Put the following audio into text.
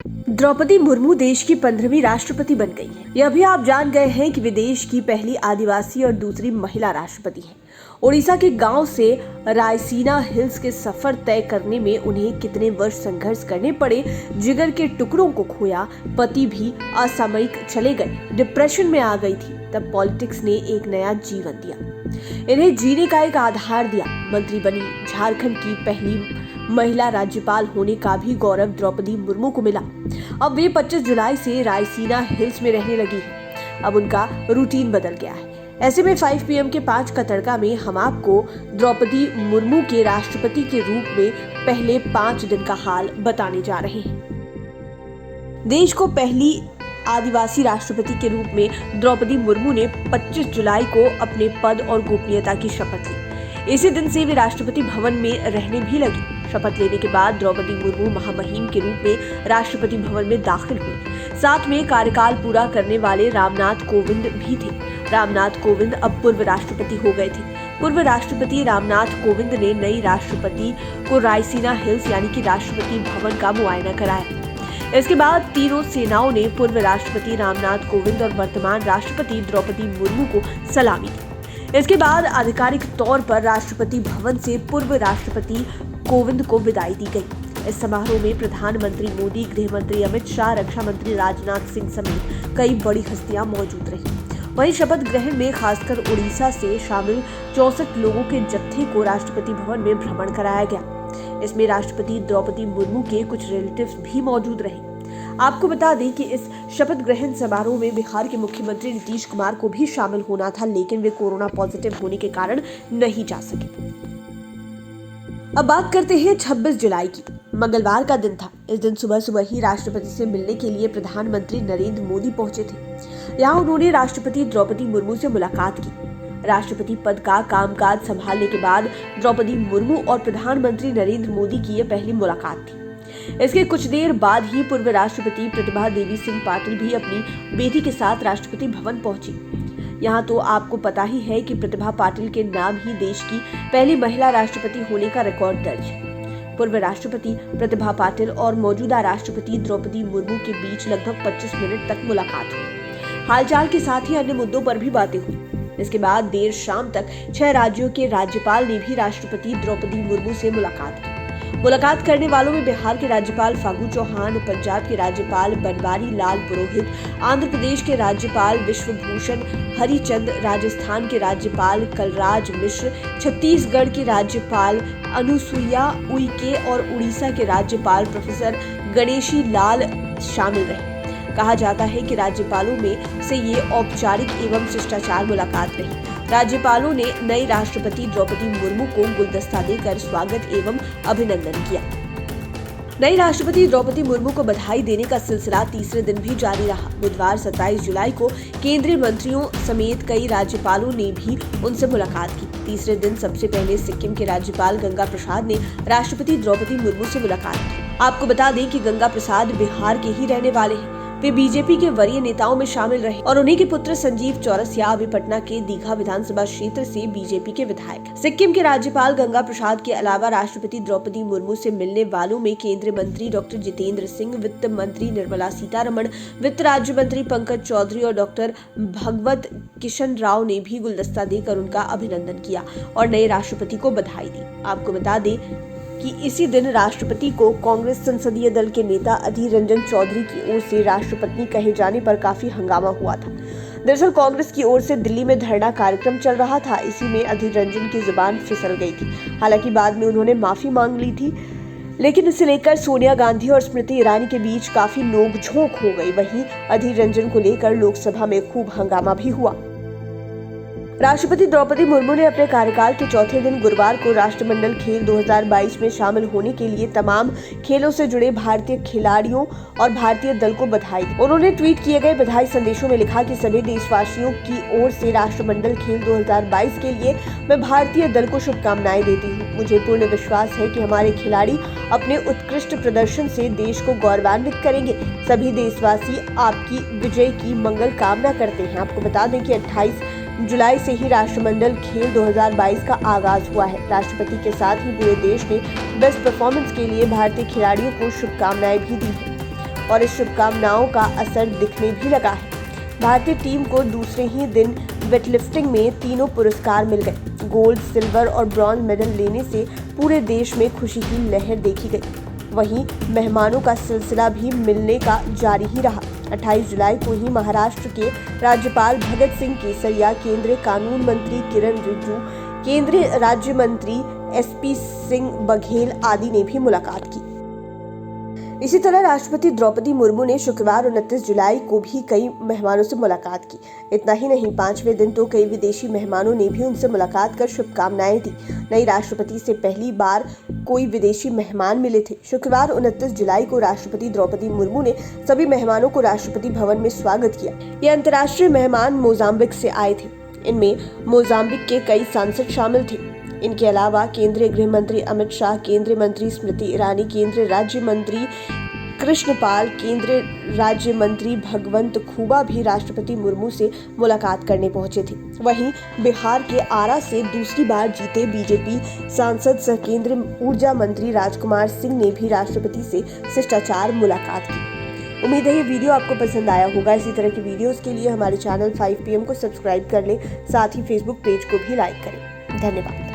द्रौपदी मुर्मू देश की 15वीं राष्ट्रपति बन गई हैं। यह भी आप जान गए हैं कि वे देश की पहली आदिवासी और दूसरी महिला राष्ट्रपति हैं। ओडिशा के गांव से रायसीना हिल्स के सफर तय करने में उन्हें कितने वर्ष संघर्ष करने पड़े, जिगर के टुकड़ों को खोया, पति भी असामयिक चले गए, डिप्रेशन में आ गई थी, तब पॉलिटिक्स ने एक नया जीवन दिया, इन्हें जीने का एक आधार दिया। मंत्री बनी, झारखंड की पहली महिला राज्यपाल होने का भी गौरव द्रौपदी मुर्मू को मिला। अब वे 25 जुलाई से रायसीना हिल्स में रहने लगी हैं। अब उनका रूटीन बदल गया है। ऐसे में 5 PM के 5 का तड़का में हम आपको द्रौपदी मुर्मू के राष्ट्रपति के रूप में पहले 5 दिन का हाल बताने जा रहे हैं। देश को पहली आदिवासी राष्ट्रपति के रूप में द्रौपदी मुर्मू ने 25 जुलाई को अपने पद और गोपनीयता की शपथ ली। इसी दिन से वे राष्ट्रपति भवन में रहने भी लगी। शपथ लेने के बाद द्रौपदी मुर्मू महामहिम के रूप में राष्ट्रपति भवन में दाखिल हुई। साथ में कार्यकाल पूरा करने वाले रामनाथ कोविंद भी थे। रामनाथ कोविंद अब पूर्व राष्ट्रपति हो गए थे। पूर्व राष्ट्रपति रामनाथ कोविंद ने नई राष्ट्रपति को रायसीना हिल्स यानी कि राष्ट्रपति भवन का मुआयना कराया। इसके बाद तीनों सेनाओं ने पूर्व राष्ट्रपति रामनाथ कोविंद और वर्तमान राष्ट्रपति द्रौपदी मुर्मू को सलामी दी। इसके बाद आधिकारिक तौर पर राष्ट्रपति भवन से पूर्व राष्ट्रपति कोविंद को विदाई दी गई। इस समारोह में प्रधानमंत्री मोदी, गृह मंत्री अमित शाह, रक्षा मंत्री राजनाथ सिंह समेत कई बड़ी हस्तियां मौजूद रहीं। वहीं शपथ ग्रहण में खासकर उड़ीसा से शामिल 64 लोगों के जत्थे को राष्ट्रपति भवन में भ्रमण कराया गया। इसमें राष्ट्रपति द्रौपदी मुर्मू के कुछ रिलेटिव्स भी मौजूद रहे। आपको बता दें कि इस शपथ ग्रहण समारोह में बिहार के मुख्यमंत्री नीतीश कुमार को भी शामिल होना था, लेकिन वे कोरोना पॉजिटिव होने के कारण नहीं जा सके। अब बात करते हैं 26 जुलाई की। मंगलवार का दिन था। इस दिन सुबह सुबह ही राष्ट्रपति से मिलने के लिए प्रधानमंत्री नरेंद्र मोदी पहुंचे थे। यहाँ उन्होंने राष्ट्रपति द्रौपदी मुर्मू से मुलाकात की। राष्ट्रपति पद का कामकाज संभालने के बाद द्रौपदी मुर्मू और प्रधानमंत्री नरेंद्र मोदी की यह पहली मुलाकात थी। इसके कुछ देर बाद ही पूर्व राष्ट्रपति प्रतिभा देवी सिंह पाटिल भी अपनी बेटी के साथ राष्ट्रपति भवन पहुंची। यहाँ तो आपको पता ही है कि प्रतिभा पाटिल के नाम ही देश की पहली महिला राष्ट्रपति होने का रिकॉर्ड दर्ज है। पूर्व राष्ट्रपति प्रतिभा पाटिल और मौजूदा राष्ट्रपति द्रौपदी मुर्मू के बीच लगभग 25 मिनट तक मुलाकात हुई। हालचाल के साथ ही अन्य मुद्दों पर भी बातें हुई। इसके बाद देर शाम तक 6 राज्यों के राज्यपाल ने भी राष्ट्रपति द्रौपदी मुर्मू से मुलाकात की। मुलाकात करने वालों में बिहार के राज्यपाल फागू चौहान, पंजाब के राज्यपाल बनवारी लाल पुरोहित, आंध्र प्रदेश के राज्यपाल विश्वभूषण हरिचंद, राजस्थान के राज्यपाल कलराज मिश्र, छत्तीसगढ़ की राज्यपाल अनुसुईया उइके और उड़ीसा के राज्यपाल प्रोफेसर गणेशी लाल शामिल रहे। कहा जाता है कि राज्यपालों में से ये औपचारिक एवं शिष्टाचार मुलाकात रही। राज्यपालों ने नई राष्ट्रपति द्रौपदी मुर्मू को गुलदस्ता देकर स्वागत एवं अभिनंदन किया। नई राष्ट्रपति द्रौपदी मुर्मू को बधाई देने का सिलसिला तीसरे दिन भी जारी रहा। बुधवार 27 जुलाई को केंद्रीय मंत्रियों समेत कई राज्यपालों ने भी उनसे मुलाकात की। तीसरे दिन सबसे पहले सिक्किम के राज्यपाल गंगा प्रसाद ने राष्ट्रपति द्रौपदी मुर्मू से मुलाकात की। आपको बता दें कि गंगा प्रसाद बिहार के ही रहने वाले हैं। वे बीजेपी के वरीय नेताओं में शामिल रहे और उन्हीं के पुत्र संजीव चौरसिया अभी पटना के दीघा विधानसभा क्षेत्र से बीजेपी के विधायक। सिक्किम के राज्यपाल गंगा प्रसाद के अलावा राष्ट्रपति द्रौपदी मुर्मू से मिलने वालों में केंद्रीय मंत्री डॉक्टर जितेंद्र सिंह, वित्त मंत्री निर्मला सीतारमण, वित्त राज्य मंत्री पंकज चौधरी और डॉक्टर भगवत किशन राव ने भी गुलदस्ता देकर उनका अभिनंदन किया और नए राष्ट्रपति को बधाई दी। आपको बता दें कि इसी दिन राष्ट्रपति को कांग्रेस संसदीय दल के नेता अधीर रंजन चौधरी की ओर से राष्ट्रपति कहे जाने पर काफी हंगामा हुआ था। दरअसल कांग्रेस की ओर से दिल्ली में धरना कार्यक्रम चल रहा था। इसी में अधीर रंजन की जुबान फिसल गई थी। हालांकि बाद में उन्होंने माफी मांग ली थी, लेकिन इसे लेकर सोनिया गांधी और स्मृति ईरानी के बीच काफी नोकझोंक हो गई। वहीं अधीर रंजन को लेकर लोकसभा में खूब हंगामा भी हुआ। राष्ट्रपति द्रौपदी मुर्मू ने अपने कार्यकाल के चौथे दिन गुरुवार को राष्ट्रमंडल खेल 2022 में शामिल होने के लिए तमाम खेलों से जुड़े भारतीय खिलाड़ियों और भारतीय दल को बधाई दी। उन्होंने ट्वीट किए गए बधाई संदेशों में लिखा कि सभी देशवासियों की ओर से राष्ट्रमंडल खेल 2022 के लिए मैं भारतीय दल को शुभकामनाएं देती हूँ। मुझे पूर्ण विश्वास है कि हमारे खिलाड़ी अपने उत्कृष्ट प्रदर्शन से देश को गौरवान्वित करेंगे। सभी देशवासी आपकी विजय की मंगल कामना करते हैं। आपको बता दें कि 28 जुलाई से ही राष्ट्रमंडल खेल 2022 का आगाज हुआ है। राष्ट्रपति के साथ ही पूरे देश ने बेस्ट परफॉर्मेंस के लिए भारतीय खिलाड़ियों को शुभकामनाएं भी दी हैं। और इस शुभकामनाओं का असर दिखने भी लगा है। भारतीय टीम को दूसरे ही दिन वेटलिफ्टिंग में तीनों पुरस्कार मिल गए। गोल्ड, सिल्वर और ब्रॉन्ज मेडल लेने से पूरे देश में खुशी की लहर देखी गई। वहीं मेहमानों का सिलसिला भी मिलने का जारी ही रहा। 28 जुलाई को ही महाराष्ट्र के राज्यपाल भगत सिंह केसरिया, केंद्रीय कानून मंत्री किरण रिजिजू, केंद्रीय राज्य मंत्री SP सिंह बघेल आदि ने भी मुलाकात की। इसी तरह राष्ट्रपति द्रौपदी मुर्मू ने शुक्रवार 29 जुलाई को भी कई मेहमानों से मुलाकात की। इतना ही नहीं, 5वें दिन तो कई विदेशी मेहमानों ने भी उनसे मुलाकात कर शुभकामनाएं दी। नई राष्ट्रपति से पहली बार कोई विदेशी मेहमान मिले थे। शुक्रवार 29 जुलाई को राष्ट्रपति द्रौपदी मुर्मू ने सभी मेहमानों को राष्ट्रपति भवन में स्वागत किया। ये अंतर्राष्ट्रीय मेहमान मोजाम्बिक से आए थे। इनमें मोजाम्बिक के कई सांसद शामिल थे। इनके अलावा केंद्रीय गृह मंत्री अमित शाह, केंद्रीय मंत्री स्मृति ईरानी, केंद्रीय राज्य मंत्री कृष्णपाल, केंद्रीय राज्य मंत्री भगवंत खूबा भी राष्ट्रपति मुर्मू से मुलाकात करने पहुंचे थे। वहीं बिहार के आरा से दूसरी बार जीते बीजेपी सांसद सह केंद्रीय ऊर्जा मंत्री राजकुमार सिंह ने भी राष्ट्रपति से शिष्टाचार मुलाकात की। उम्मीद है ये वीडियो आपको पसंद आया होगा। इसी तरह की वीडियोस के लिए हमारे चैनल 5 PM को सब्सक्राइब कर लें, साथ ही फेसबुक पेज को भी लाइक करें। धन्यवाद।